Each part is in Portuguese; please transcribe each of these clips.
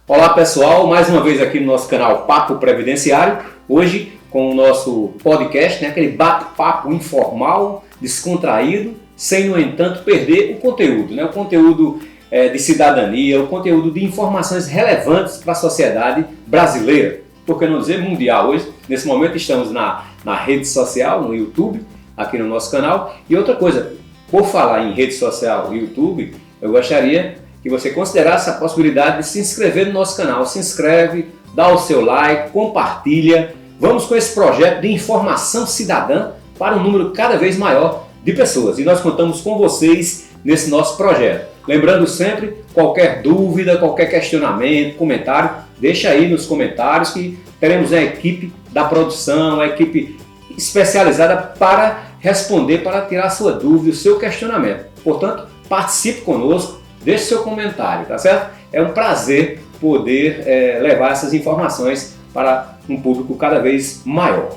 Olá pessoal, mais uma vez aqui no nosso canal Papo Previdenciário, hoje com o nosso podcast, aquele bate-papo informal, descontraído, sem no entanto perder o conteúdo, o conteúdo de cidadania, o conteúdo de informações relevantes para a sociedade brasileira, por que não dizer mundial. Hoje, nesse momento, estamos na rede social, no YouTube, aqui no nosso canal. E outra coisa, por falar em rede social e YouTube, eu gostaria que você considerasse a possibilidade de se inscrever no nosso canal. Se inscreve, dá o seu like, compartilha. Vamos com esse projeto de informação cidadã para um número cada vez maior de pessoas. E nós contamos com vocês nesse nosso projeto. Lembrando sempre, qualquer dúvida, qualquer questionamento, comentário, deixa aí nos comentários que teremos a equipe da produção, a equipe especializada para responder, para tirar a sua dúvida, o seu questionamento. Portanto, participe conosco, deixe seu comentário, tá certo? É um prazer poder levar essas informações para um público cada vez maior.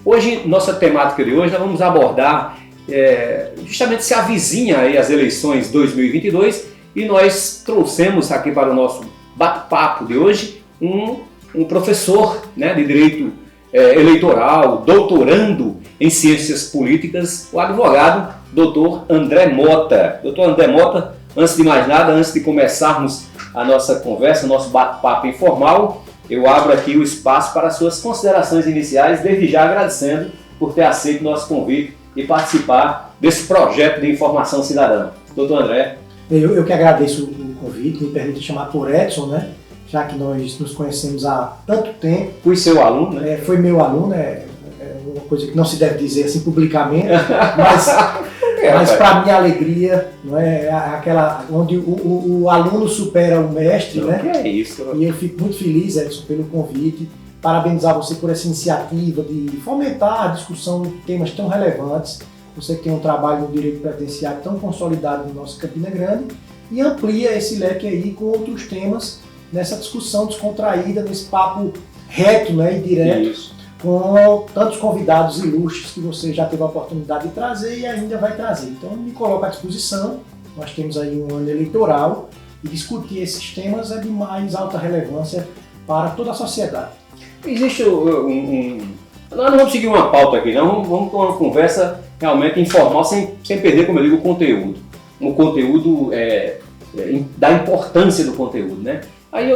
Hoje, nossa temática de hoje, nós vamos abordar justamente se avizinha aí as eleições 2022 e nós trouxemos aqui para o nosso bate-papo de hoje um professor de direito eleitoral, doutorando em ciências políticas, o advogado Dr. André Mota. Dr. André Mota, antes de mais nada, antes de começarmos a nossa conversa, nosso bate-papo informal, eu abro aqui o espaço para as suas considerações iniciais, desde já agradecendo por ter aceito o nosso convite e participar desse projeto de informação cidadã. Doutor André. Eu que agradeço o convite, me permite chamar por Edson, já que nós nos conhecemos há tanto tempo. Fui seu aluno, né? Foi meu aluno, é uma coisa que não se deve dizer assim publicamente, mas para minha alegria, aquela onde o aluno supera o mestre, Que é isso? E eu fico muito feliz, Edson, pelo convite. Parabenizar você por essa iniciativa de fomentar a discussão de temas tão relevantes. Você tem um trabalho no direito previdenciário tão consolidado no nosso Campina Grande e amplia esse leque aí com outros temas nessa discussão descontraída, nesse papo reto e direto. Isso. Com tantos convidados ilustres que você já teve a oportunidade de trazer e ainda vai trazer. Então, me coloco à disposição. Nós temos aí um ano eleitoral e discutir esses temas é de mais alta relevância para toda a sociedade. Existe nós não vamos seguir uma pauta aqui, não. Vamos ter uma conversa realmente informal, sem perder, como eu digo, o conteúdo. O conteúdo da importância do conteúdo, Aí,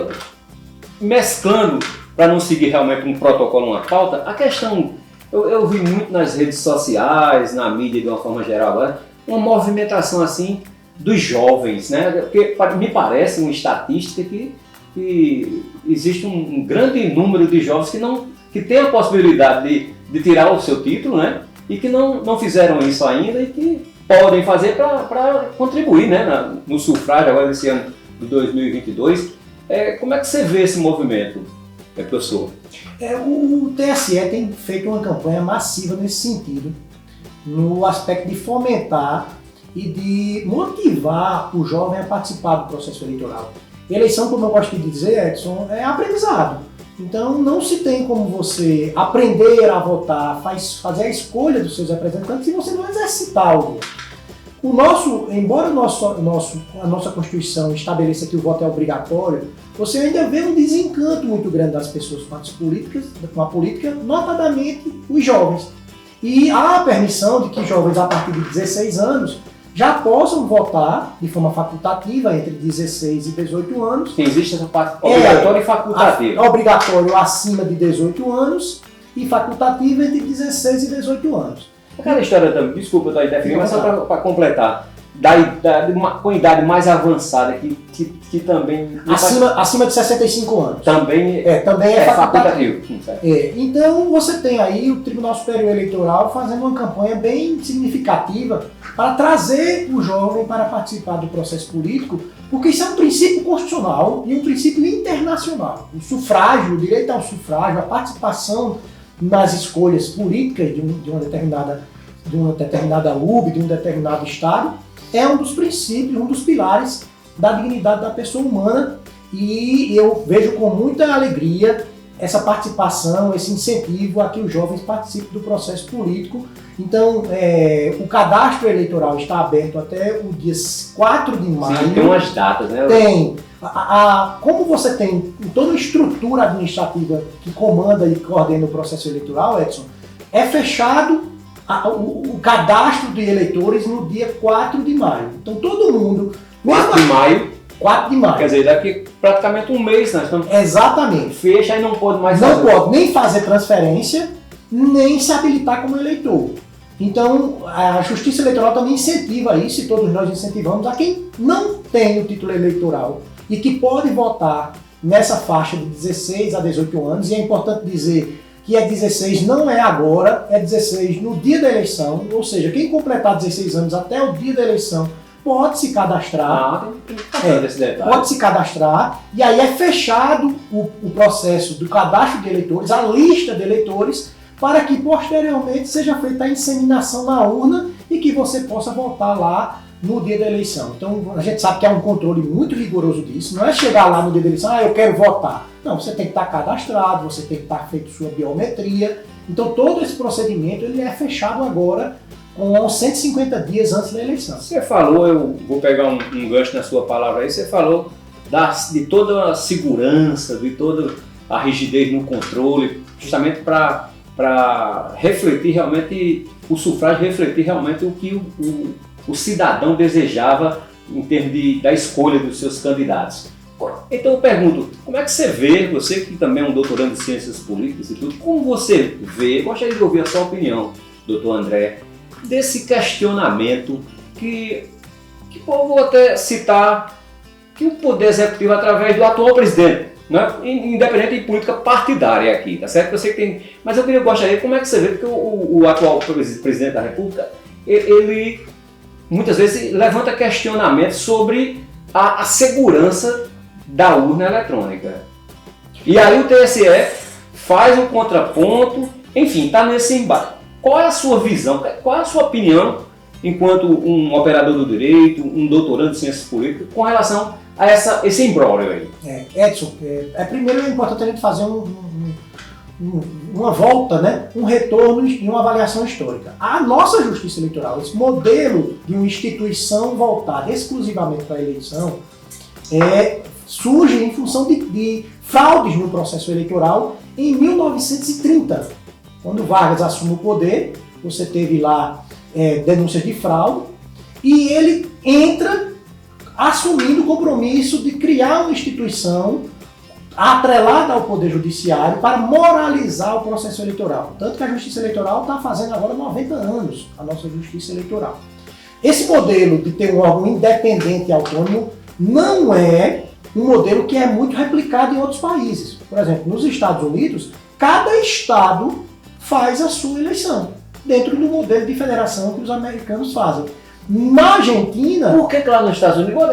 mesclando, para não seguir realmente um protocolo, uma pauta, a questão, eu vi muito nas redes sociais, na mídia de uma forma geral agora, uma movimentação assim dos jovens, Porque me parece uma estatística que existe um grande número de jovens que tem a possibilidade de tirar o seu título, E que não fizeram isso ainda e que podem fazer para contribuir, no sufrágio agora desse ano de 2022. Como é que você vê esse movimento, professor? O TSE tem feito uma campanha massiva nesse sentido, no aspecto de fomentar e de motivar o jovem a participar do processo eleitoral. Eleição, como eu gosto de dizer, Edson, é aprendizado. Então não se tem como você aprender a votar, fazer a escolha dos seus representantes se você não exercitar algo. Embora a nossa Constituição estabeleça que o voto é obrigatório, você ainda vê um desencanto muito grande das pessoas com a política, notadamente os jovens. E há a permissão de que jovens a partir de 16 anos já possam votar de forma facultativa entre 16 e 18 anos. Sim, existe essa parte obrigatória e facultativa. Obrigatório acima de 18 anos e facultativa entre 16 e 18 anos. Aquela história também, desculpa eu estar interferindo, mas só para completar, com idade mais avançada, que também... Acima de 65 anos. Também é facultativo. Então você tem aí o Tribunal Superior Eleitoral fazendo uma campanha bem significativa para trazer o jovem para participar do processo político, porque isso é um princípio constitucional e um princípio internacional. O sufrágio, o direito ao sufrágio, a participação nas escolhas políticas de uma determinada UB, de um determinado Estado, é um dos princípios, um dos pilares da dignidade da pessoa humana, e eu vejo com muita alegria essa participação, esse incentivo a que os jovens participem do processo político. Então, o cadastro eleitoral está aberto até o dia 4 de maio. Sim, tem umas datas, né? Tem. Como você tem toda a estrutura administrativa que comanda e coordena o processo eleitoral, Edson, é fechado o cadastro de eleitores no dia 4 de maio. Então todo mundo... 4 de maio? 4 de maio. Quer dizer, daqui praticamente um mês nós estamos... Exatamente. Fecha e não pode mais fazer. Não pode nem fazer transferência, nem se habilitar como eleitor. Então, a Justiça Eleitoral também incentiva isso, e todos nós incentivamos a quem não tem o título eleitoral e que pode votar nessa faixa de 16 a 18 anos, e é importante dizer que é 16 não é agora, é 16 no dia da eleição, ou seja, quem completar 16 anos até o dia da eleição pode se cadastrar, pode se cadastrar, e aí é fechado o processo do cadastro de eleitores, a lista de eleitores, para que posteriormente seja feita a inseminação na urna e que você possa votar lá no dia da eleição. Então a gente sabe que há um controle muito rigoroso disso, não é chegar lá no dia da eleição, eu quero votar. Não, você tem que estar cadastrado, você tem que estar feito sua biometria. Então todo esse procedimento ele é fechado agora com 150 dias antes da eleição. Você falou, eu vou pegar um gancho na sua palavra aí, você falou de toda a segurança, de toda a rigidez no controle, justamente para refletir realmente, o sufrágio refletir realmente o que o cidadão desejava em termos da escolha dos seus candidatos. Então eu pergunto, como é que você vê, você que também é um doutorando em ciências políticas e tudo, como você vê, gostaria de ouvir a sua opinião, doutor André, desse questionamento que vou até citar, que o Poder Executivo, através do atual presidente, né, independente de política partidária aqui, tá certo? Eu sei que tem, mas eu gostaria, como é que você vê, porque o atual presidente da República, ele muitas vezes levanta questionamentos sobre a segurança da urna eletrônica. E aí o TSE faz um contraponto, enfim, está nesse embate. Qual é a sua visão, qual é a sua opinião, enquanto um operador do direito, um doutorando em ciências políticas, com relação a esse imbróglio aí? Edson, primeiro é importante a gente fazer uma volta, né? Um retorno e uma avaliação histórica. A nossa justiça eleitoral, esse modelo de uma instituição voltada exclusivamente para a eleição, surge em função de fraudes no processo eleitoral em 1930. Quando Vargas assume o poder, você teve lá denúncias de fraude, e ele entra assumindo o compromisso de criar uma instituição atrelada ao Poder Judiciário para moralizar o processo eleitoral. Tanto que a Justiça Eleitoral está fazendo agora 90 anos, a nossa Justiça Eleitoral. Esse modelo de ter um órgão independente e autônomo não é um modelo que é muito replicado em outros países. Por exemplo, nos Estados Unidos, cada estado faz a sua eleição, dentro do modelo de federação que os americanos fazem. Na Argentina... Por que lá nos Estados Unidos?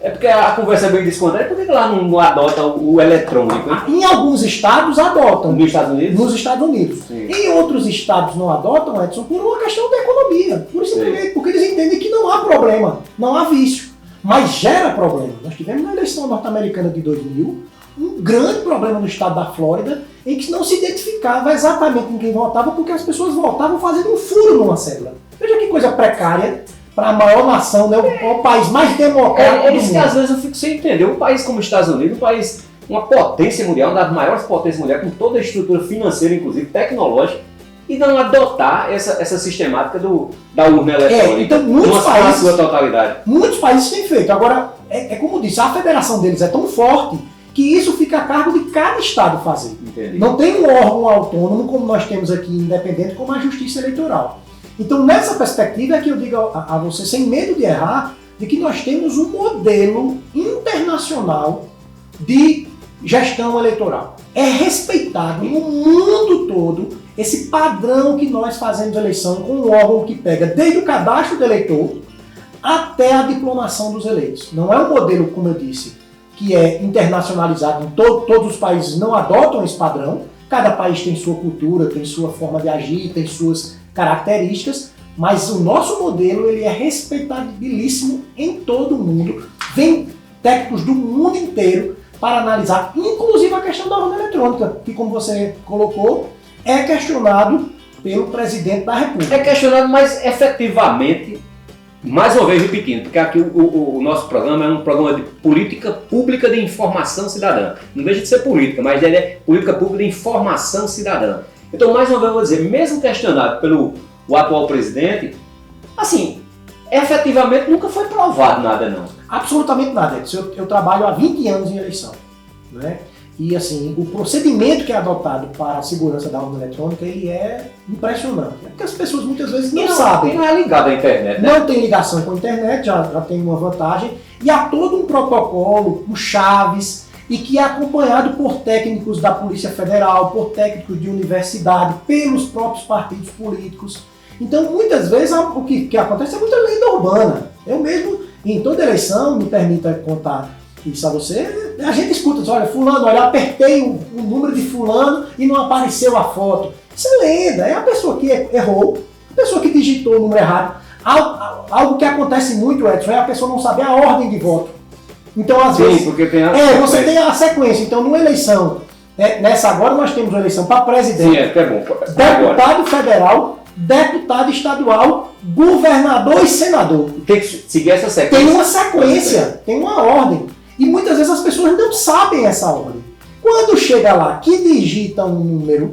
É porque a conversa é bem descontraída. Por que lá não adota o eletrônico? Hein? Em alguns estados adotam. Nos Estados Unidos? Nos Estados Unidos. Sim. Em outros estados não adotam, Edson, por uma questão da economia. Simplesmente porque eles entendem que não há problema, não há vício. Mas gera problema. Nós tivemos na eleição norte-americana de 2000 um grande problema no estado da Flórida, em que não se identificava exatamente em quem votava, porque as pessoas votavam fazendo um furo numa cédula. Veja que coisa precária para a maior nação, né? O país mais democrático do mundo. Que às vezes eu fico sem entender. Um país como os Estados Unidos, um país, uma potência mundial, uma das maiores potências mundiais, com toda a estrutura financeira, inclusive tecnológica, e não adotar essa sistemática da urna eletrônica. Então muitos países têm feito. Agora, como disse, a federação deles é tão forte que isso fica a cargo de cada estado fazer. Entendi. Não tem um órgão autônomo como nós temos aqui, independente, como a Justiça Eleitoral. Então, nessa perspectiva é que eu digo a você, sem medo de errar, de que nós temos um modelo internacional de gestão eleitoral. É respeitado no mundo todo esse padrão que nós fazemos eleição com um órgão que pega desde o cadastro do eleitor até a diplomação dos eleitos. Não é um modelo, como eu disse, que é internacionalizado, todos os países não adotam esse padrão, cada país tem sua cultura, tem sua forma de agir, tem suas características, mas o nosso modelo ele é respeitabilíssimo em todo o mundo. Vem técnicos do mundo inteiro para analisar, inclusive a questão da urna eletrônica, que, como você colocou, é questionado pelo presidente da República. É questionado, mas efetivamente mais uma vez repetindo, porque aqui o nosso programa é um programa de política pública de informação cidadã. Não deixa de ser política, mas ele é política pública de informação cidadã. Então, mais uma vez eu vou dizer, mesmo questionado pelo atual presidente, assim, efetivamente nunca foi provado nada não. Absolutamente nada. Eu trabalho há 20 anos em eleição, né? E assim, o procedimento que é adotado para a segurança da urna eletrônica, ele é impressionante. É porque as pessoas muitas vezes não sabem. E não é ligado à internet, né? Não tem ligação com a internet, já tem uma vantagem. E há todo um protocolo, com chaves, e que é acompanhado por técnicos da Polícia Federal, por técnicos de universidade, pelos próprios partidos políticos. Então, muitas vezes, o que acontece é muita lenda urbana. Eu mesmo, em toda eleição, me permita contar isso a você, a gente escuta, olha, fulano, olha, apertei o número de fulano e não apareceu a foto. Isso é lenda, é a pessoa que errou, a pessoa que digitou o número errado. Algo que acontece muito, Edson, é a pessoa não saber a ordem de voto. Então, às vezes, porque tem você tem a sequência. Então, numa eleição, nessa agora nós temos uma eleição para presidente, sim, é bom. deputado federal, deputado estadual, governador e senador. Tem que seguir essa sequência. Tem uma sequência, tem uma ordem. E muitas vezes as pessoas não sabem essa ordem. Quando chega lá, que digita um número,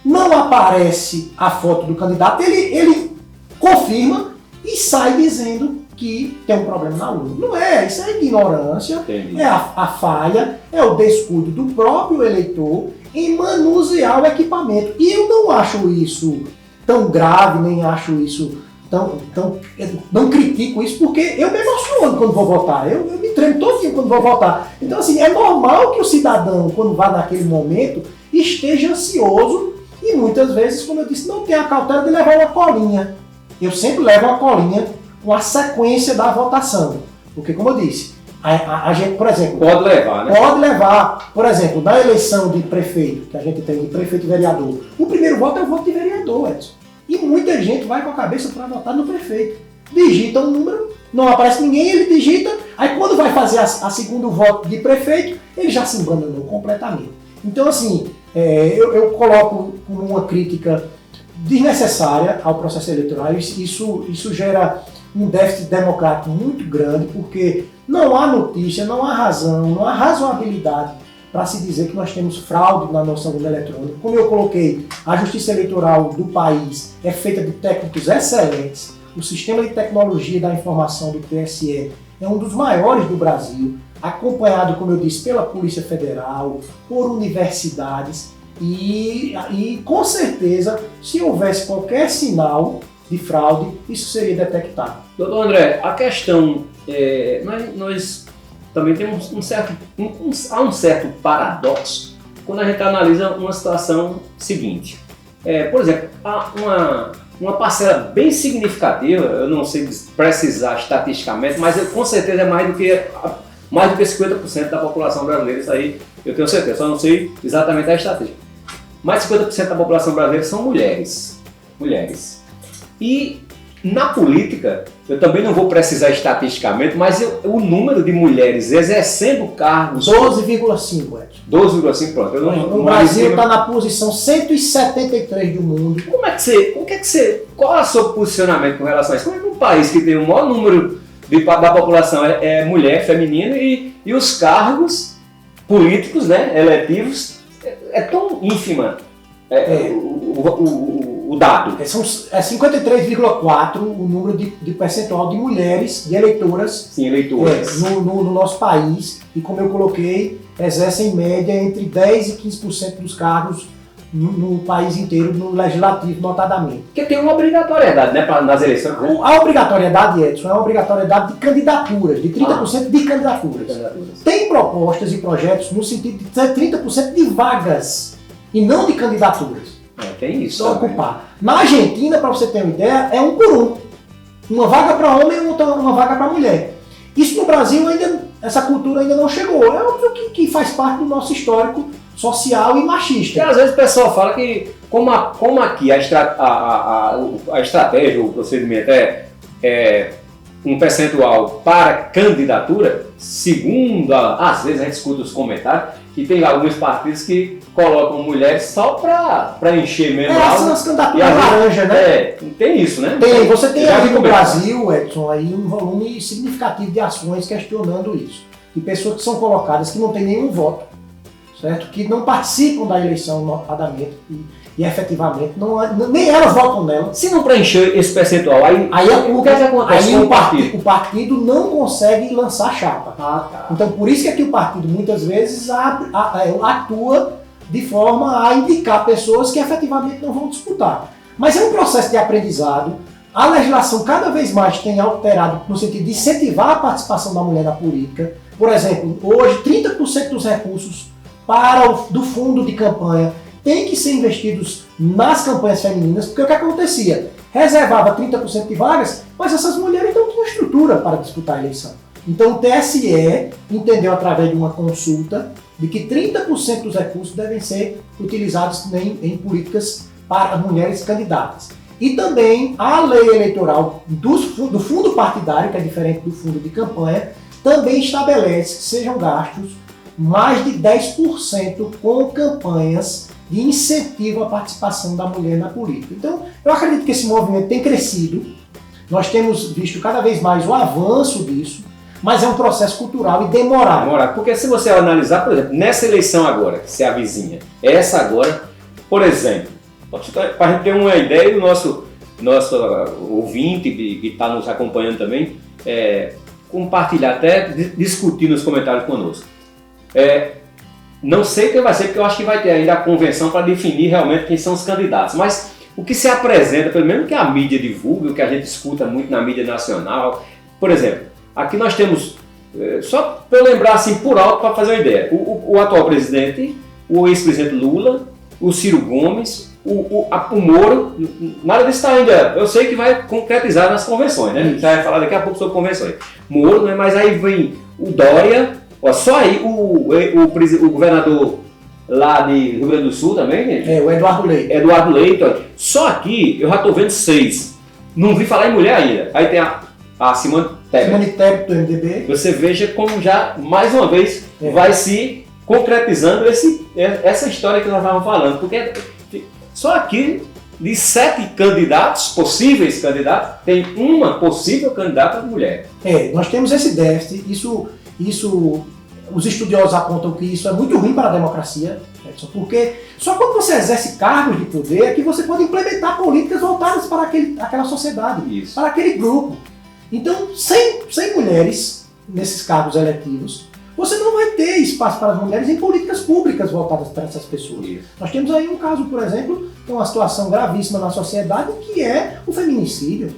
não aparece a foto do candidato, ele confirma e sai dizendo que tem um problema na urna. Não é, isso é ignorância, Entendi. é a falha, é o descuido do próprio eleitor em manusear o equipamento. E eu não acho isso tão grave, nem acho isso não critico isso, porque eu me emociono quando vou votar, eu me tremo todinho quando vou votar. Então, assim, é normal que o cidadão, quando vá naquele momento, esteja ansioso e muitas vezes, como eu disse, não tem a cautela de levar uma colinha. Eu sempre levo uma colinha com a sequência da votação, porque, como eu disse, a gente, por exemplo... Pode levar, né? Pode levar. Por exemplo, na eleição de prefeito, que a gente tem de prefeito e vereador, o primeiro voto é o voto de vereador, Edson. E muita gente vai com a cabeça para votar no prefeito. Digita um número, não aparece ninguém, ele digita, aí quando vai fazer a segundo voto de prefeito, ele já se embananou completamente. Então, assim, eu coloco como uma crítica desnecessária ao processo eleitoral. Isso gera um déficit democrático muito grande, porque não há notícia, não há razão, não há razoabilidade para se dizer que nós temos fraude na nossa urna eletrônica. Como eu coloquei, a justiça eleitoral do país é feita de técnicos excelentes, o sistema de tecnologia da informação do TSE é um dos maiores do Brasil, acompanhado, como eu disse, pela Polícia Federal, por universidades, e com certeza, se houvesse qualquer sinal de fraude, isso seria detectado. Doutor André, a questão, nós também tem há um certo paradoxo quando a gente analisa uma situação seguinte. Por exemplo, há uma parcela bem significativa, eu não sei precisar estatisticamente, mas com certeza é mais do que 50% da população brasileira, isso aí eu tenho certeza, só não sei exatamente a estatística. Mais de 50% da população brasileira são mulheres. E na política, eu também não vou precisar estatisticamente, mas o número de mulheres exercendo cargos... 12,5, Edson. 12,5, pronto. O Brasil está na posição 173 do mundo. Qual é o seu posicionamento com relação a isso? Como é que um país que tem o maior número da população é mulher, feminina, e os cargos políticos, né, eletivos, é tão ínfima o dado? São 53,4 o número de percentual de mulheres, de eleitoras, sim, eleitoras. No nosso país, e como eu coloquei, exercem em média entre 10% e 15% dos cargos no país inteiro, no legislativo, notadamente. Porque tem uma obrigatoriedade, né, nas eleições. A obrigatoriedade, Edson, é uma obrigatoriedade de candidaturas, de 30% de candidaturas. Tem propostas e projetos no sentido de ter 30% de vagas e não de candidaturas. Tem isso. Só ocupar. Na Argentina, para você ter uma ideia, é 1 por 1. Uma vaga para homem e uma vaga para mulher. Isso no Brasil essa cultura ainda não chegou. É óbvio que faz parte do nosso histórico social e machista. E às vezes o pessoal fala que, como aqui a estratégia, o procedimento é um percentual para candidatura, segundo, às vezes a gente escuta os comentários, que tem alguns partidos que colocam mulheres só para encher mesmo. São as candidaturas laranja, né? Tem isso, né? Você tem aqui no Brasil, Edson, aí um volume significativo de ações questionando isso. De pessoas que são colocadas que não têm nenhum voto, certo? Que não participam da eleição notadamente e efetivamente nem elas votam nela. Se não preencher esse percentual, o que acontece com o partido? O partido não consegue lançar chapa. Tá. Então, por isso que aqui o partido muitas vezes atua de forma a indicar pessoas que efetivamente não vão disputar. Mas é um processo de aprendizado. A legislação cada vez mais tem alterado no sentido de incentivar a participação da mulher na política. Por exemplo, hoje 30% dos recursos do fundo de campanha tem que ser investidos nas campanhas femininas, porque o que acontecia? Reservava 30% de vagas, mas essas mulheres não tinham estrutura para disputar a eleição. Então o TSE entendeu através de uma consulta de que 30% dos recursos devem ser utilizados em políticas para mulheres candidatas. E também a lei eleitoral do fundo partidário, que é diferente do fundo de campanha, também estabelece que sejam gastos mais de 10% com campanhas de incentivo à participação da mulher na política. Então, eu acredito que esse movimento tem crescido, nós temos visto cada vez mais o avanço disso, mas é um processo cultural e demorado. Porque se você analisar, por exemplo, nessa eleição agora, que se avizinha, essa agora, por exemplo, para a gente ter uma ideia, o nosso ouvinte que está nos acompanhando também, compartilhar, até discutir nos comentários conosco. Não sei quem vai ser, porque eu acho que vai ter ainda a convenção para definir realmente quem são os candidatos. Mas o que se apresenta, pelo menos que a mídia divulga, o que a gente escuta muito na mídia nacional, por exemplo, aqui nós temos, só para eu lembrar assim por alto para fazer uma ideia, o atual presidente, o ex-presidente Lula, o Ciro Gomes, o Moro, nada disso está ainda, eu sei que vai concretizar nas convenções, né? A gente vai falar daqui a pouco sobre convenções. Moro, né? Mas aí vem o Dória. Só aí o governador lá de Rio Grande do Sul também, gente? O Eduardo Leite. Eduardo Leite. Só aqui eu já estou vendo 6. Não vi falar em mulher ainda. Aí tem a Simone Tebet. Simone Tebet do MDB. Você veja como já, mais uma vez, vai se concretizando essa história que nós estávamos falando. Porque só aqui, de 7 candidatos, possíveis candidatos, tem uma possível candidata mulher. Nós temos esse déficit. Isso, os estudiosos apontam que isso é muito ruim para a democracia, Edson, porque só quando você exerce cargos de poder é que você pode implementar políticas voltadas para aquela sociedade, para aquele grupo. Então, sem mulheres nesses cargos eletivos, você não vai ter espaço para as mulheres em políticas públicas voltadas para essas pessoas. Nós temos aí um caso, por exemplo, de uma situação gravíssima na sociedade, que é o feminicídio,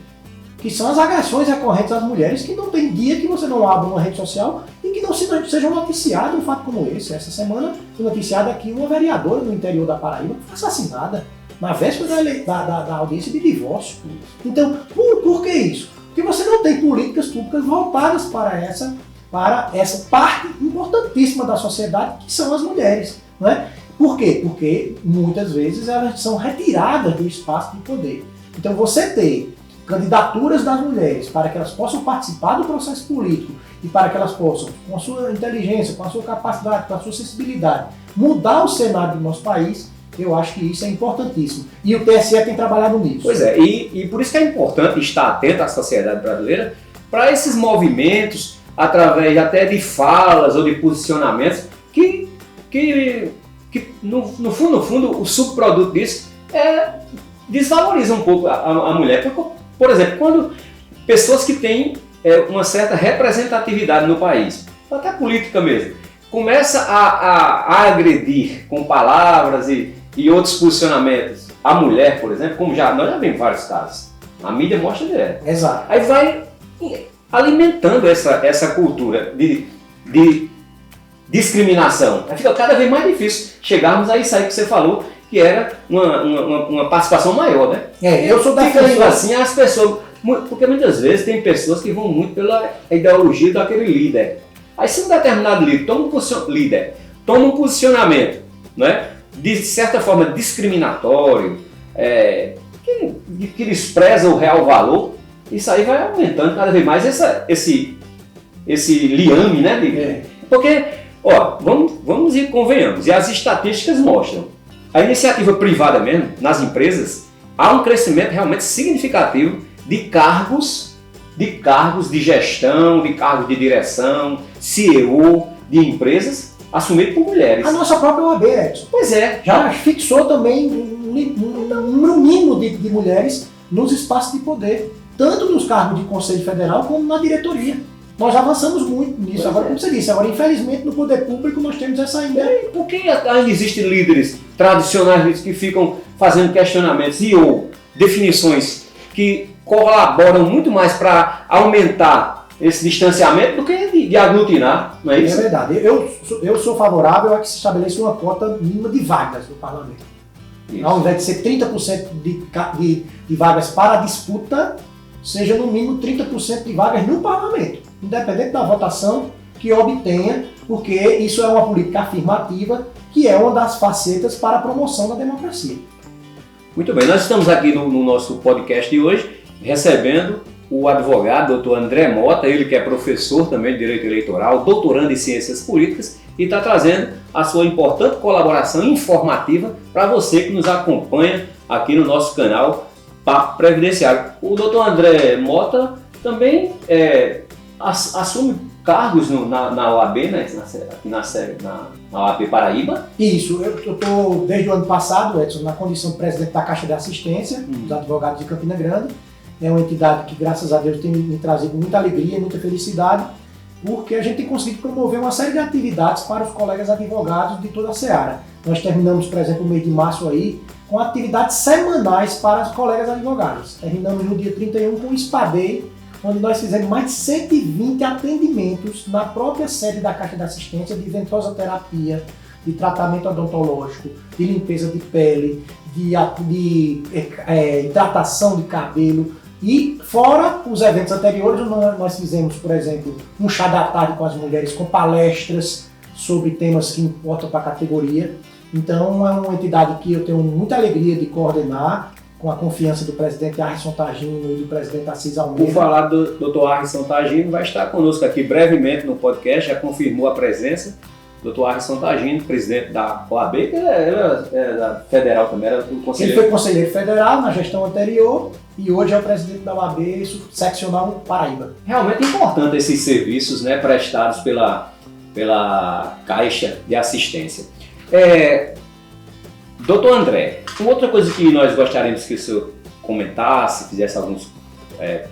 que são as agressões recorrentes às mulheres, que não tem dia que você não abra uma rede social e que não seja noticiado um fato como esse. Essa semana foi noticiada aqui uma vereadora no interior da Paraíba que foi assassinada na véspera da audiência de divórcio. Então, por que isso? Porque você não tem políticas públicas voltadas para essa parte importantíssima da sociedade, que são as mulheres. Não é? Por quê? Porque muitas vezes elas são retiradas do espaço de poder. Então você ter candidaturas das mulheres para que elas possam participar do processo político e para que elas possam, com a sua inteligência, com a sua capacidade, com a sua sensibilidade, mudar o cenário do nosso país, eu acho que isso é importantíssimo. E o TSE tem trabalhado nisso. Pois é, e por isso que é importante estar atento à sociedade brasileira para esses movimentos, através até de falas ou de posicionamentos, que no fundo, o subproduto disso desvaloriza um pouco a mulher. Porque, por exemplo, quando pessoas que têm uma certa representatividade no país, até política mesmo, começa a agredir com palavras e outros posicionamentos a mulher, por exemplo, como nós já vimos vários casos, a mídia mostra direto. Exato. Aí vai alimentando essa cultura de discriminação. Aí fica cada vez mais difícil chegarmos a isso aí que você falou, que era uma participação maior, né? Eu sou defensor assim as pessoas, porque muitas vezes tem pessoas que vão muito pela ideologia daquele líder. Aí se um determinado líder toma um posicionamento, né, de certa forma discriminatório, que despreza o real valor, isso aí vai aumentando cada vez mais esse liame, né? Porque Ó, vamos e convenhamos, e as estatísticas mostram, a iniciativa privada mesmo, nas empresas, há um crescimento realmente significativo de cargos de gestão, de cargos de direção, CEO de empresas assumidos por mulheres. A nossa própria OAB, Edson. Pois é. Já fixou também um número mínimo de mulheres nos espaços de poder, tanto nos cargos de Conselho Federal como na diretoria. Nós avançamos muito nisso. Pois agora, é. como você disse, agora infelizmente no poder público nós temos essa ainda. Por que ainda existem líderes tradicionais que ficam fazendo questionamentos ou definições que colaboram muito mais para aumentar esse distanciamento do que de aglutinar, não é isso? É verdade. Eu sou favorável a que se estabeleça uma cota mínima de vagas no parlamento. Isso. Ao invés de ser 30% de vagas para a disputa, seja no mínimo 30% de vagas no parlamento, independente da votação que obtenha, porque isso é uma política afirmativa que é uma das facetas para a promoção da democracia. Muito bem, nós estamos aqui no nosso podcast de hoje recebendo o advogado Dr. André Mota, ele que é professor também de Direito Eleitoral, doutorando em Ciências Políticas e está trazendo a sua importante colaboração informativa para você que nos acompanha aqui no nosso canal Papo Previdenciário. O Dr. André Mota também assume cargos na OAB, né, aqui na OAB Paraíba. Isso, eu estou desde o ano passado, Edson, na condição de presidente da Caixa de Assistência dos Advogados de Campina Grande. É uma entidade que, graças a Deus, tem me trazido muita alegria e muita felicidade, porque a gente tem conseguido promover uma série de atividades para os colegas advogados de toda a seara. Nós terminamos, por exemplo, o mês de março aí, com atividades semanais para os colegas advogados. Terminamos no dia 31 com o Spa Day, onde nós fizemos mais de 120 atendimentos na própria sede da Caixa de Assistência de ventosoterapia, de tratamento odontológico, de limpeza de pele, de hidratação de cabelo. E fora os eventos anteriores, nós fizemos, por exemplo, um chá da tarde com as mulheres, com palestras sobre temas que importam para a categoria. Então é uma entidade que eu tenho muita alegria de coordenar, com a confiança do presidente Arrisson Tagino e do presidente Assis Almeida. Por falar do Dr. Arrisson Tagino, vai estar conosco aqui brevemente no podcast, já confirmou a presença. Dr. Arrisson Tagino, presidente da OAB, que ele é da federal também, era do conselheiro. Ele foi conselheiro federal na gestão anterior e hoje é o presidente da OAB seccional Paraíba. Realmente importante esses serviços, né, prestados pela Caixa de Assistência. Doutor André, uma outra coisa que nós gostaríamos que o senhor comentasse, fizesse alguns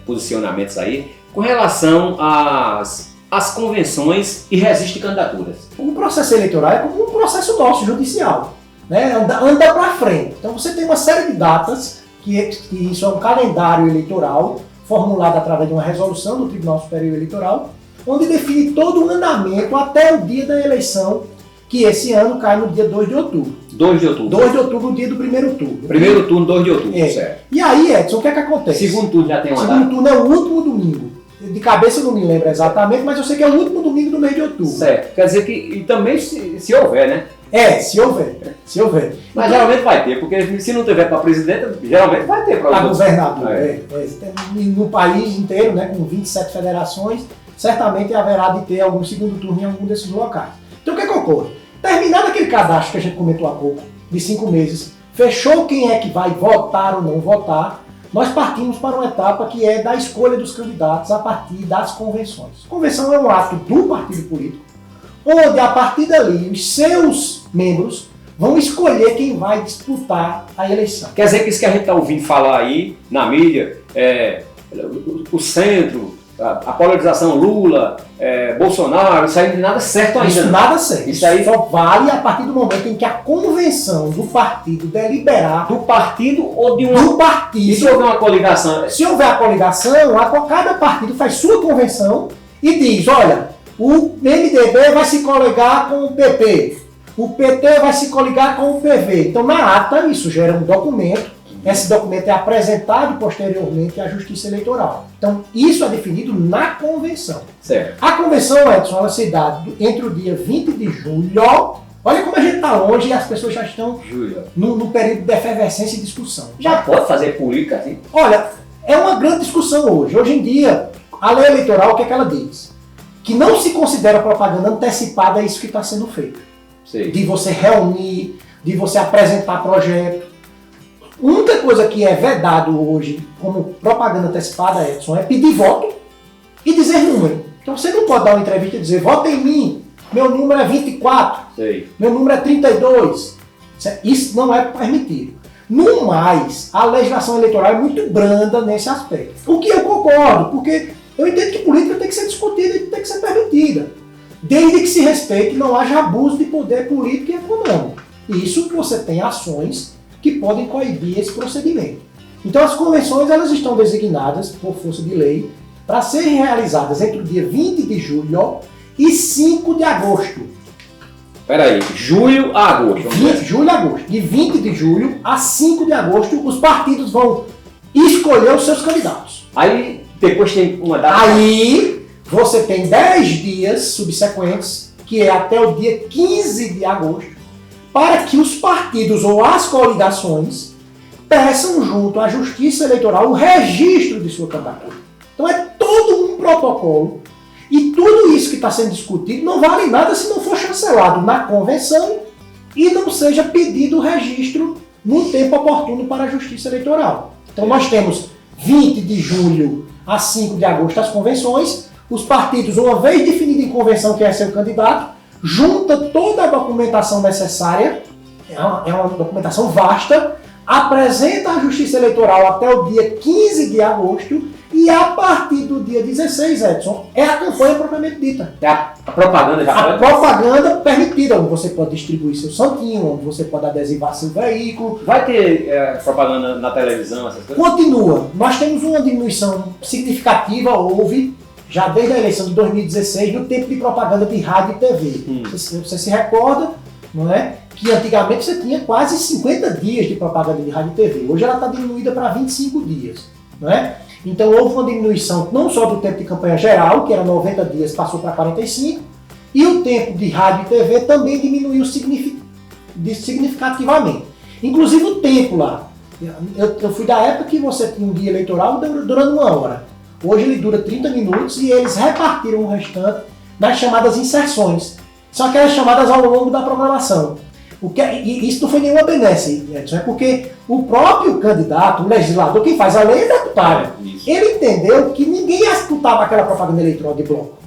posicionamentos aí, com relação às convenções e registro de candidaturas. O processo eleitoral é como um processo nosso, judicial, né? Anda para frente. Então você tem uma série de datas, que isso é um calendário eleitoral, formulado através de uma resolução do Tribunal Superior Eleitoral, onde define todo o andamento até o dia da eleição, que esse ano cai no dia 2 de outubro. 2 de outubro. 2 de outubro, o dia do primeiro turno. Primeiro turno, 2 de outubro, certo. E aí, Edson, o que é que acontece? Segundo turno já tem uma data. Segundo turno é o último domingo. De cabeça eu não me lembro exatamente, mas eu sei que é o último domingo do mês de outubro. Certo. Quer dizer que e também se houver, né? Se houver. Mas então, geralmente vai ter, porque se não tiver para presidente, geralmente vai ter para para governador. No país inteiro, né, com 27 federações, certamente haverá de ter algum segundo turno em algum desses locais. Então o que ocorre? Terminado aquele cadastro que a gente comentou há pouco, de 5 meses, fechou quem é que vai votar ou não votar, nós partimos para uma etapa que é da escolha dos candidatos a partir das convenções. Convenção é um ato do partido político, onde a partir dali os seus membros vão escolher quem vai disputar a eleição. Quer dizer que isso que a gente está ouvindo falar aí na mídia, o centro, a polarização Lula, Bolsonaro, isso aí não tem nada certo ainda. Isso nada certo. Isso aí só vale a partir do momento em que a convenção do partido deliberar. Do partido ou de um. Do partido. E se houver uma coligação? Se houver a coligação, cada partido faz sua convenção e diz, olha, o MDB vai se coligar com o PP, o PT vai se coligar com o PV. Então na ata isso gera um documento. Esse documento é apresentado posteriormente à Justiça Eleitoral. Então, isso é definido na convenção. Certo. A convenção, Edson, ela se dá entre o dia 20 de julho, olha como a gente está longe e as pessoas já estão no período de efervescência e discussão. Já pode fazer política assim? Olha, é uma grande discussão hoje. Hoje em dia, a lei eleitoral, o que é que ela diz? que não se considera propaganda antecipada é isso que está sendo feito. Sei. De você reunir, de você apresentar projeto. A única coisa que é vedado hoje como propaganda antecipada, Edson, é pedir voto e dizer número. Então você não pode dar uma entrevista e dizer, vota em mim, meu número é 24, Sei. meu número é 32. Isso não é permitido. No mais, a legislação eleitoral é muito branda nesse aspecto. O que eu concordo, porque eu entendo que política tem que ser discutida e tem que ser permitida. Desde que se respeite e não haja abuso de poder político e econômico. E isso que você tem ações que podem coibir esse procedimento. Então as convenções elas estão designadas por força de lei para serem realizadas entre o dia 20 de julho e 5 de agosto. Peraí, julho a agosto. Julho a agosto. De 20 de julho a 5 de agosto, os partidos vão escolher os seus candidatos. Aí depois tem uma data. Aí você tem 10 dias subsequentes, que é até o dia 15 de agosto, para que os partidos ou as coligações peçam junto à Justiça Eleitoral o registro de sua candidatura. Então é todo um protocolo e tudo isso que está sendo discutido não vale nada se não for chancelado na convenção e não seja pedido o registro no tempo oportuno para a Justiça Eleitoral. Então nós temos 20 de julho a 5 de agosto as convenções, os partidos, uma vez definido em convenção quem é seu candidato, junta toda a documentação necessária, é uma documentação vasta, apresenta à Justiça Eleitoral até o dia 15 de agosto e a partir do dia 16, Edson, é a campanha propriamente dita. É a propaganda já A propaganda permitida, onde você pode distribuir seu santinho, onde você pode adesivar seu veículo. Vai ter propaganda na televisão, essas coisas? Continua. Nós temos uma diminuição significativa, houve, já desde a eleição de 2016, no tempo de propaganda de rádio e TV. Você se recorda, não é? Que antigamente você tinha quase 50 dias de propaganda de rádio e TV. Hoje ela está diminuída para 25 dias. Não é? Então houve uma diminuição não só do tempo de campanha geral, que era 90 dias, passou para 45, e o tempo de rádio e TV também diminuiu significativamente. Inclusive o tempo lá. Eu fui da época que você tinha um dia eleitoral durando 1 hora. Hoje ele dura 30 minutos e eles repartiram o restante nas chamadas inserções. São aquelas chamadas ao longo da programação. E isso não foi nenhuma benesse, Edson, é porque o próprio candidato, o legislador, quem faz a lei é deputado. Ele entendeu que ninguém escutava aquela propaganda eleitoral de bloco.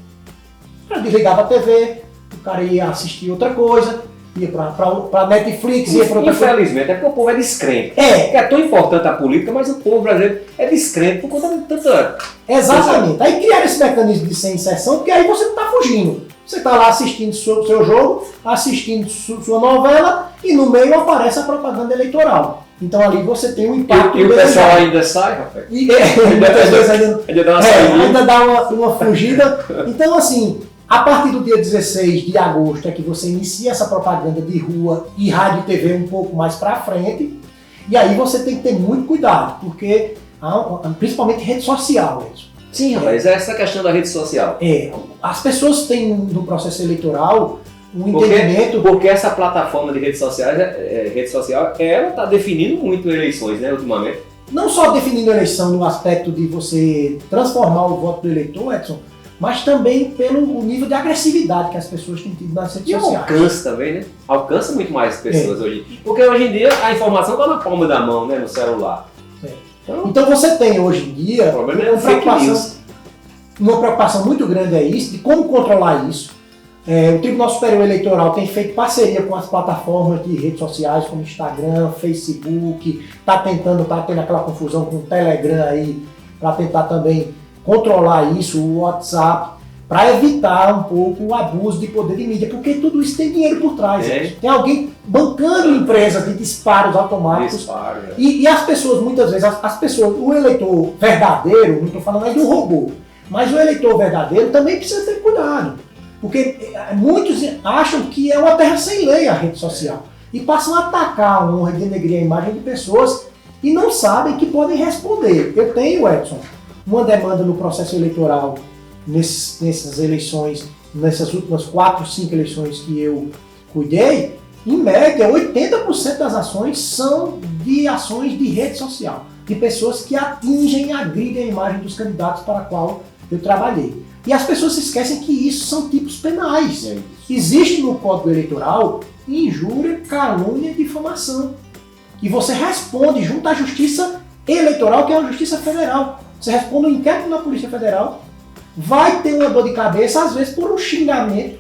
O cara desligava a TV, o cara ia assistir outra coisa, ia para Netflix, ia para outra coisa. Infelizmente, é porque o povo é descrente. É. É tão importante a política, mas o povo brasileiro é descrente por conta de tanta... Exatamente. Aí criaram esse mecanismo de sem inserção, porque aí você não está fugindo. Você está lá assistindo seu jogo, assistindo sua novela e no meio aparece a propaganda eleitoral. Então ali você tem um impacto. E o pessoal ainda sai, rapaz? Muitas vezes ainda dá uma fugida. Então assim, a partir do dia 16 de agosto é que você inicia essa propaganda de rua e rádio e TV um pouco mais para frente. E aí você tem que ter muito cuidado, porque principalmente rede social mesmo. Sim, rapaz, essa questão da rede social. As pessoas têm no processo eleitoral um entendimento... Porque essa plataforma de redes sociais, ela está definindo muito eleições, né, ultimamente. Não só definindo a eleição no aspecto de você transformar o voto do eleitor, Edson, mas também pelo nível de agressividade que as pessoas têm tido nas redes sociais. E alcança também, né? Alcança muito mais pessoas hoje. Porque hoje em dia a informação está na palma da mão, né, no celular. Então você tem hoje em dia uma preocupação muito grande isso, de como controlar isso. O Tribunal Superior Eleitoral tem feito parceria com as plataformas de redes sociais como Instagram, Facebook, está tendo aquela confusão com o Telegram aí, para tentar também controlar isso, o WhatsApp, para evitar um pouco o abuso de poder de mídia, porque tudo isso tem dinheiro por trás. Tem alguém bancando empresas de disparos automáticos. E as pessoas, muitas vezes, o eleitor verdadeiro, não estou falando aí do robô, mas o eleitor verdadeiro também precisa ter cuidado. Porque muitos acham que é uma terra sem lei a rede social. E passam a atacar a honra e denegrir a imagem de pessoas e não sabem que podem responder. Eu tenho, Edson, uma demanda no processo eleitoral nessas eleições, nessas últimas 4, 5 eleições que eu cuidei, em média, 80% das ações são de ações de rede social, de pessoas que atingem e agridem a imagem dos candidatos para a qual eu trabalhei. E as pessoas se esquecem que isso são tipos penais. É isso. Existe no Código Eleitoral injúria, calúnia e difamação. E você responde junto à Justiça Eleitoral, que é a Justiça Federal. Você responde um inquérito na Polícia Federal, vai ter uma dor de cabeça, às vezes por um xingamento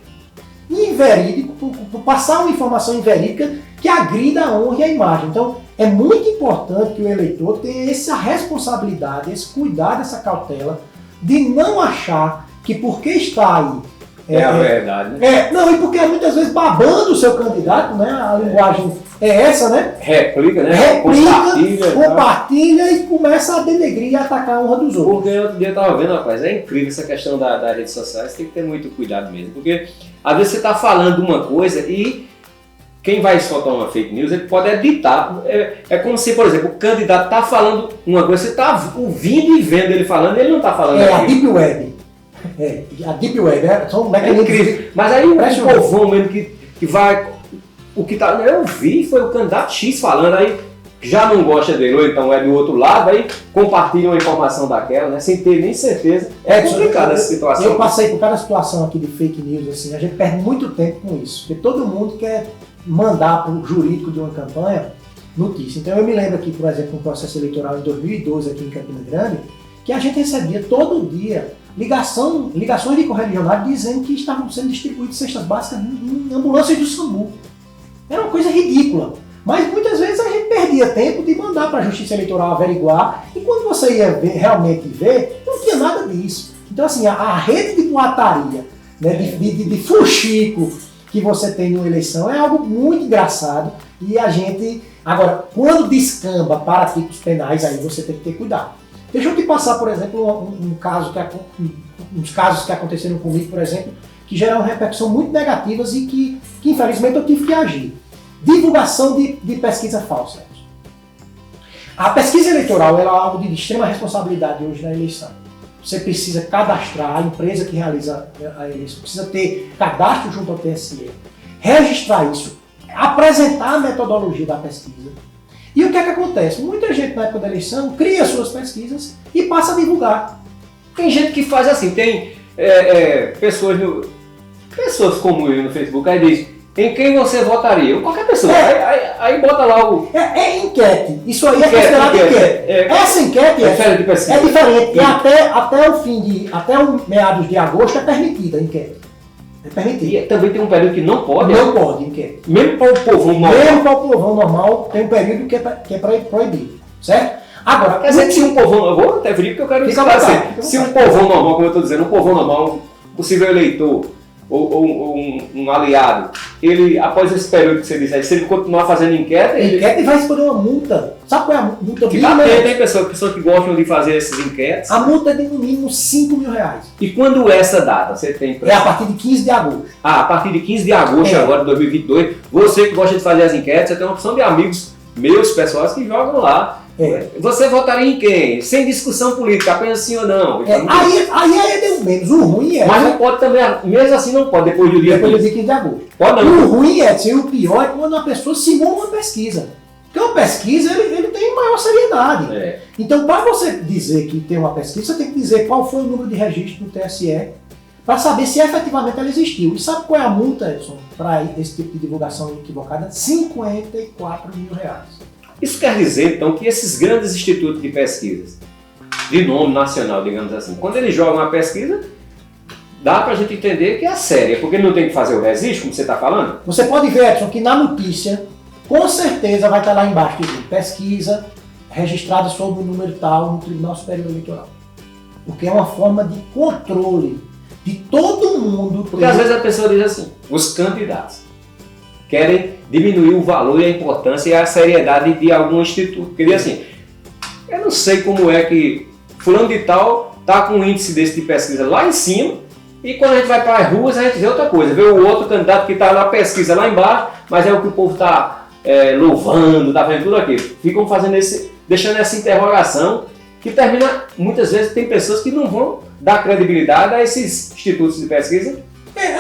inverídico, por passar uma informação inverídica que agrida a honra e a imagem. Então, é muito importante que o eleitor tenha essa responsabilidade, esse cuidado, essa cautela, de não achar que porque está aí... É a verdade, né? Não, e porque muitas vezes babando o seu candidato, né? A linguagem é essa, né? Replica, né? Compartilha e começa a denegrir e atacar a honra dos outros. Porque outro dia eu estava vendo, rapaz, é incrível essa questão das redes sociais, tem que ter muito cuidado mesmo. Porque às vezes você está falando uma coisa e quem vai soltar uma fake news, ele pode editar. É como se, por exemplo, o candidato está falando uma coisa, você está ouvindo e vendo ele falando, e ele não está falando aquilo. A Deep Web. A Deep Web, são mecanismos. Incrível. Mas aí o povão mesmo que vai. O que tá. Eu vi, foi o candidato X falando, aí já não gosta dele, ou então é do outro lado, aí compartilha uma informação daquela, né? Sem ter nem certeza. É complicada essa situação. Eu passei por cada situação aqui de fake news, assim, a gente perde muito tempo com isso. Porque todo mundo quer mandar para o jurídico de uma campanha notícia. Então eu me lembro aqui, por exemplo, no processo eleitoral em 2012 aqui em Campina Grande, que a gente recebia todo dia ligações de correligionários dizendo que estavam sendo distribuídas cestas básicas em ambulâncias do SAMU. Era uma coisa ridícula. Mas muitas vezes a gente perdia tempo de mandar para a Justiça Eleitoral averiguar, e quando você ia realmente ver, não tinha nada disso. Então assim, a rede de boataria, né, de fuxico que você tem numa eleição é algo muito engraçado, e a gente, agora, quando descamba para tipos penais, aí você tem que ter cuidado. Deixa eu te passar, por exemplo, uns casos que aconteceram comigo, por exemplo, que geraram repercussão muito negativas e que infelizmente eu tive que agir. Divulgação de pesquisa falsa. A pesquisa eleitoral é algo de extrema responsabilidade hoje na eleição. Você precisa cadastrar, a empresa que realiza a eleição precisa ter cadastro junto ao TSE, registrar isso, apresentar a metodologia da pesquisa. E o que é que acontece? Muita gente na época da eleição cria suas pesquisas e passa a divulgar. Tem gente que faz assim, tem pessoas como eu no Facebook, aí diz, em quem você votaria? Ou qualquer pessoa. Aí bota lá o... É enquete. Isso aí é considerado enquete. Essa enquete é diferente de pesquisa. É diferente. E até o meados de agosto é permitida a enquete. É permitido. E também tem um período que não pode? Não pode, enquete. Mesmo para o povão normal? Mesmo para o povão normal, tem um período que é proibido. Certo? Agora, quer dizer que se um povão normal, vou até vir porque eu quero esclarecer. Se um povão normal, como eu estou dizendo, um povão normal, um possível eleitor ou um aliado, ele, após esse período que você disse aí, se ele continuar fazendo enquete... Enquete vai escolher uma multa. Sabe qual é a multa? Que mínima? Tem pessoas que gostam de fazer esses enquetes. A multa é de no mínimo R$5 mil. E quando é essa data? Você tem É a partir de 15 de agosto. A partir de 15 de agosto agora de 2022, você que gosta de fazer as enquetes, você tem uma opção de amigos meus, pessoais, que jogam lá. Você votaria em quem? Sem discussão política, apenas sim ou não. Aí é menos. O ruim é... Mas não pode também, mesmo assim não pode, depois do dia 15 de agosto. Pode não. O ruim é, o pior é quando a pessoa simula uma pesquisa. Porque uma pesquisa, ele tem maior seriedade. Então, para você dizer que tem uma pesquisa, você tem que dizer qual foi o número de registro do TSE, para saber se efetivamente ela existiu. E sabe qual é a multa, Edson, para esse tipo de divulgação equivocada? R$54 mil. Isso quer dizer, então, que esses grandes institutos de pesquisas, de nome nacional, digamos assim, quando eles jogam uma pesquisa, dá para a gente entender que é séria, porque ele não tem que fazer o registro, como você está falando? Você pode ver, Edson, que na notícia, com certeza vai estar lá embaixo, dizendo, pesquisa registrada sob o número tal no Tribunal Superior Eleitoral. Porque é uma forma de controle de todo mundo. Porque às vezes a pessoa diz assim, os candidatos querem diminuir o valor e a importância e a seriedade de algum instituto. Porque diz assim, eu não sei como é que fulano de tal está com um índice desse de pesquisa lá em cima, e quando a gente vai para as ruas a gente vê outra coisa, vê o outro candidato que está na pesquisa lá embaixo, mas é o que o povo está louvando, está vendo tudo aquilo. Ficam fazendo deixando essa interrogação, que termina, muitas vezes tem pessoas que não vão dar credibilidade a esses institutos de pesquisa,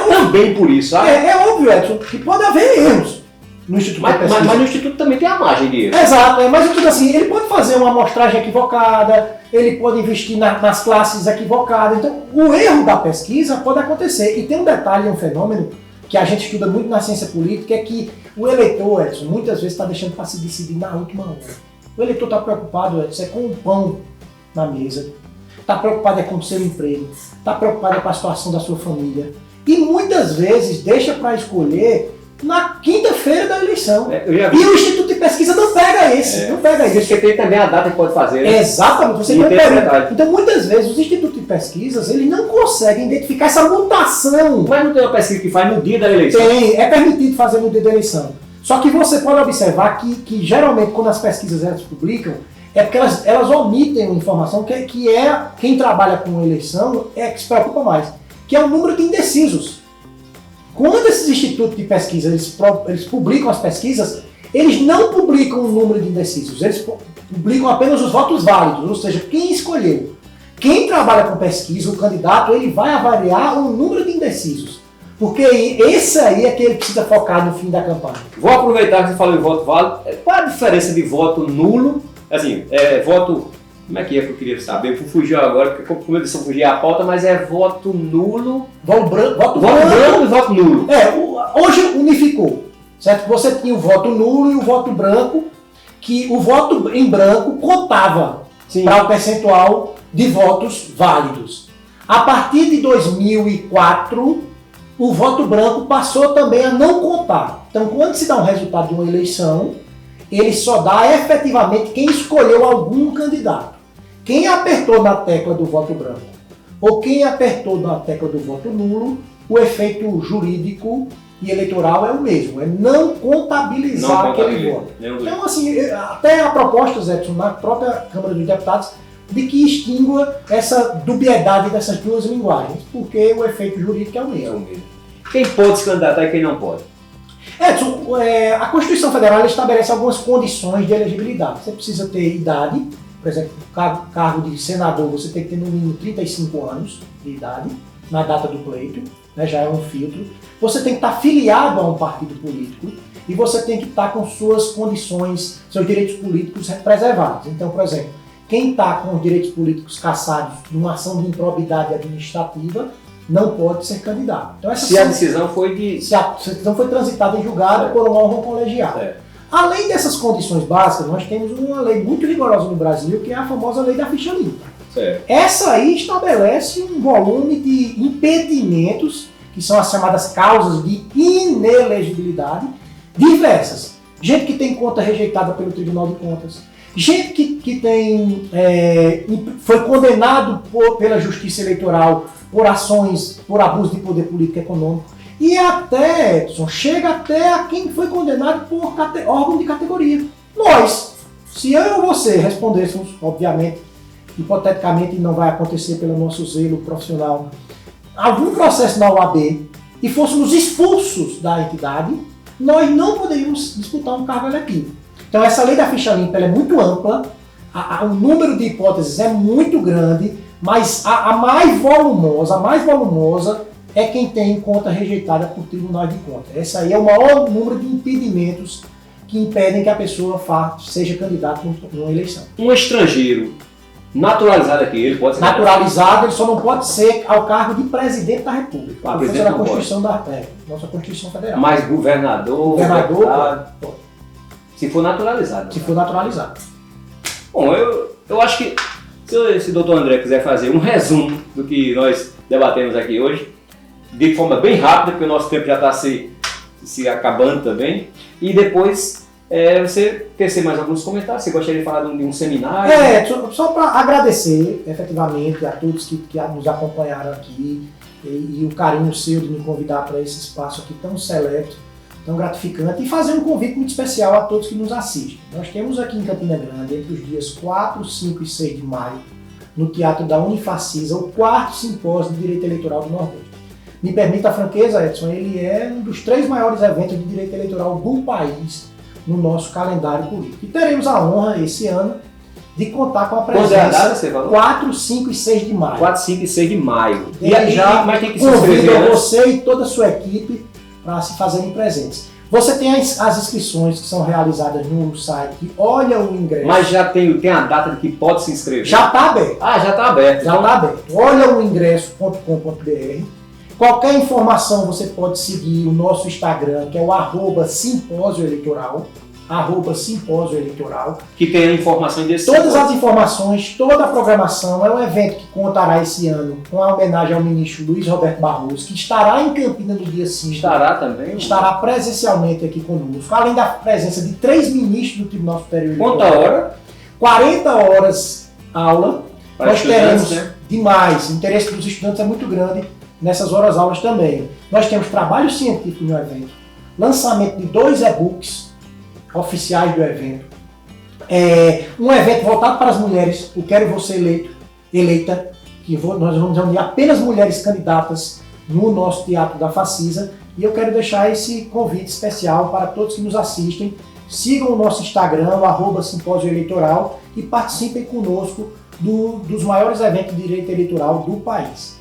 também por isso, sabe? É óbvio, Edson, que pode haver erros. no Instituto Mas, de Pesquisa. mas no Instituto também tem a margem de erro. Exato, mas tudo assim, ele pode fazer uma amostragem equivocada, ele pode investir nas classes equivocadas. Então, o erro da pesquisa pode acontecer. E tem um detalhe, um fenômeno que a gente estuda muito na ciência política, é que o eleitor, Edson, muitas vezes está deixando para se decidir na última hora. O eleitor está preocupado, Edson, com o pão na mesa, está preocupado com o seu emprego, está preocupado com a situação da sua família. E muitas vezes deixa para escolher na quinta-feira da eleição. E o Instituto de Pesquisa não pega esse. Não pega isso. Porque tem também a data que pode fazer. Né? Exatamente. Você pode pegar. Então, muitas vezes, os institutos de pesquisas eles não conseguem identificar essa mutação. Mas não tem uma pesquisa que faz no dia da eleição? Tem, é permitido fazer no dia da eleição. Só que você pode observar que geralmente, quando as pesquisas elas publicam, é porque elas omitem uma informação que é quem trabalha com eleição é que se preocupa mais, que é o número de indecisos. Quando esses institutos de pesquisa eles publicam as pesquisas, eles não publicam o número de indecisos, eles publicam apenas os votos válidos, ou seja, quem escolheu. Quem trabalha com pesquisa, o candidato, ele vai avaliar o número de indecisos, porque esse aí é que ele precisa focar no fim da campanha. Vou aproveitar que você falou em voto válido. Qual a diferença de voto nulo, assim, voto... Como é que eu queria saber? Eu fugir agora, porque como eu disse, eu fugi a pauta, mas é voto nulo. Voto branco e voto nulo. Hoje unificou, certo? Você tinha o voto nulo e o voto branco, que o voto em branco contava para o percentual de votos válidos. A partir de 2004, o voto branco passou também a não contar. Então, quando se dá um resultado de uma eleição, ele só dá efetivamente quem escolheu algum candidato. Quem apertou na tecla do voto branco ou quem apertou na tecla do voto nulo, o efeito jurídico e eleitoral é o mesmo, é não contabilizar aquele voto. Então, assim, até há propostas, Edson, na própria Câmara dos Deputados, de que extingua essa dubiedade dessas duas linguagens, porque o efeito jurídico é o mesmo. Quem pode se candidatar e quem não pode? Edson, a Constituição Federal estabelece algumas condições de elegibilidade. Você precisa ter idade, por exemplo, cargo de senador, você tem que ter no mínimo 35 anos de idade na data do pleito, né, já é um filtro. Você tem que estar filiado a um partido político e você tem que estar com suas condições, seus direitos políticos preservados. Então, por exemplo, quem está com os direitos políticos cassados numa ação de improbidade administrativa não pode ser candidato. Então, se a decisão foi transitada em julgado por um órgão colegiado. Além dessas condições básicas, nós temos uma lei muito rigorosa no Brasil, que é a famosa lei da ficha limpa. Essa aí estabelece um volume de impedimentos, que são as chamadas causas de inelegibilidade, diversas. Gente que tem conta rejeitada pelo Tribunal de Contas, gente que foi condenado pela Justiça Eleitoral por ações, por abuso de poder político e econômico, e até, Edson, chega até a quem foi condenado por órgão de categoria. Nós, se eu ou você respondêssemos, obviamente, hipoteticamente não vai acontecer pelo nosso zelo profissional, algum processo na OAB e fôssemos expulsos da entidade, nós não poderíamos disputar um cargo eletivo. Então essa lei da ficha limpa ela é muito ampla, o número de hipóteses é muito grande, mas a mais volumosa é quem tem conta rejeitada por tribunal de contas. Esse aí é o maior número de impedimentos que impedem que a pessoa seja candidato numa eleição. Um estrangeiro naturalizado aqui, ele pode ser naturalizado, ele só não pode ser ao cargo de presidente da República. Por causa da Constituição nossa Constituição Federal. Mas governador pode. Se for naturalizado. Se for naturalizado. Bom, eu acho que se o doutor André quiser fazer um resumo do que nós debatemos aqui hoje, de forma bem rápida, porque o nosso tempo já está se acabando também, e depois você tecer mais alguns comentários. Você gostaria de falar de um seminário? Só para agradecer efetivamente a todos que nos acompanharam aqui e o carinho seu de me convidar para esse espaço aqui tão seleto, tão gratificante, e fazer um convite muito especial a todos que nos assistem. Nós temos aqui em Campina Grande, entre os dias 4, 5 e 6 de maio, no Teatro da Unifacisa, o 4º Simpósio de Direito Eleitoral do Nordeste. Me permita a franqueza, Edson, ele é um dos 3 maiores eventos de direito eleitoral do país no nosso calendário político. E teremos a honra, esse ano, de contar com a presença 4, 5 e 6 de maio. 4, 5 e 6 de maio. E aí já mas tem que se inscrever, você e toda a sua equipe para se fazerem presentes. Você tem as inscrições que são realizadas no site Olha o Ingresso. Mas já tem a data de que pode se inscrever? Já está aberto. Ah, já está aberto. Já está aberto. olhaoingresso.com.br. Qualquer informação você pode seguir o nosso Instagram, que é o @simpósio eleitoral. @simpósio eleitoral. Que tem a informação desse Todas as informações, toda a programação. É um evento que contará esse ano com a homenagem ao ministro Luiz Roberto Barroso, que estará em Campinas no dia 5. Estará também? Estará presencialmente aqui conosco, além da presença de 3 ministros do Tribunal Superior Eleitoral. Quanta hora? 40 horas aula. Para Nós teremos né? demais. O interesse dos estudantes é muito grande nessas horas aulas também. Nós temos trabalho científico no evento, lançamento de 2 e-books oficiais do evento, um evento voltado para as mulheres, o Quero Você Eleita, que nós vamos reunir apenas mulheres candidatas no nosso Teatro da Facisa, e eu quero deixar esse convite especial para todos que nos assistem. Sigam o nosso Instagram, o @simpósio eleitoral, e participem conosco dos maiores eventos de direito eleitoral do país.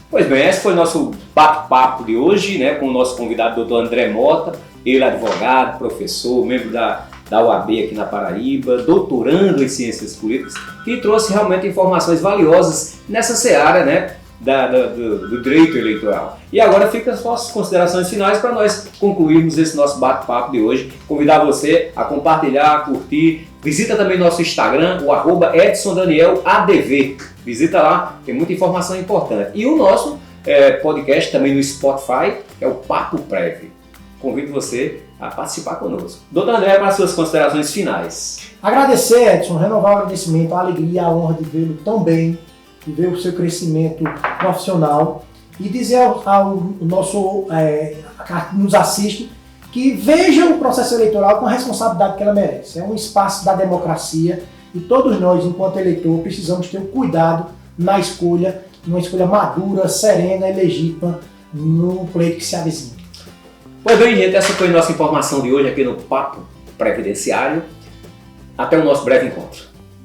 Pois bem, esse foi o nosso bate-papo de hoje, né, com o nosso convidado, Dr. André Mota, ele advogado, professor, membro da UAB aqui na Paraíba, doutorando em Ciências Políticas, que trouxe realmente informações valiosas nessa seara, né, do direito eleitoral. E agora ficam as nossas considerações finais para nós concluirmos esse nosso bate-papo de hoje. Convidar você a compartilhar, a curtir. Visita também nosso Instagram, o @EdsonDanielADV. Visita lá, tem muita informação importante. E o nosso podcast também no Spotify, é o Papo Prévio. Convido você a participar conosco. Doutor André, para as suas considerações finais. Agradecer, Edson, renovar o agradecimento, a alegria, a honra de vê-lo tão bem, de ver o seu crescimento profissional, e dizer ao nosso que nos assiste que veja o processo eleitoral com a responsabilidade que ela merece. É um espaço da democracia e todos nós, enquanto eleitor, precisamos ter um cuidado na escolha, uma escolha madura, serena e legítima no pleito que se avizinha. Pois bem, gente, essa foi a nossa informação de hoje aqui no Papo Previdenciário. Até o nosso breve encontro.